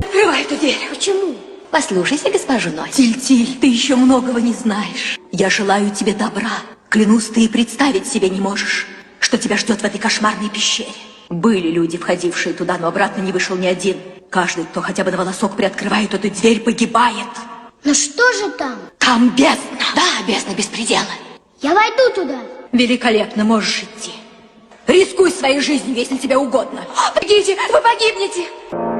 Открывай эту дверь. Почему? Послушайся госпожу Ночь. Тиль-Тиль, ты еще многого не знаешь. Я желаю тебе добра. Клянусь, ты и представить себе не можешь, что тебя ждет в этой кошмарной пещере. Были люди, входившие туда, но обратно не вышел ни один. Каждый, кто хотя бы на волосок приоткрывает эту дверь, погибает. Но что же там? Там бездна. Да, бездна беспредела. Я войду туда. Великолепно, можешь идти. Рискуй своей жизнью, если тебе угодно. Помогите, вы погибнете.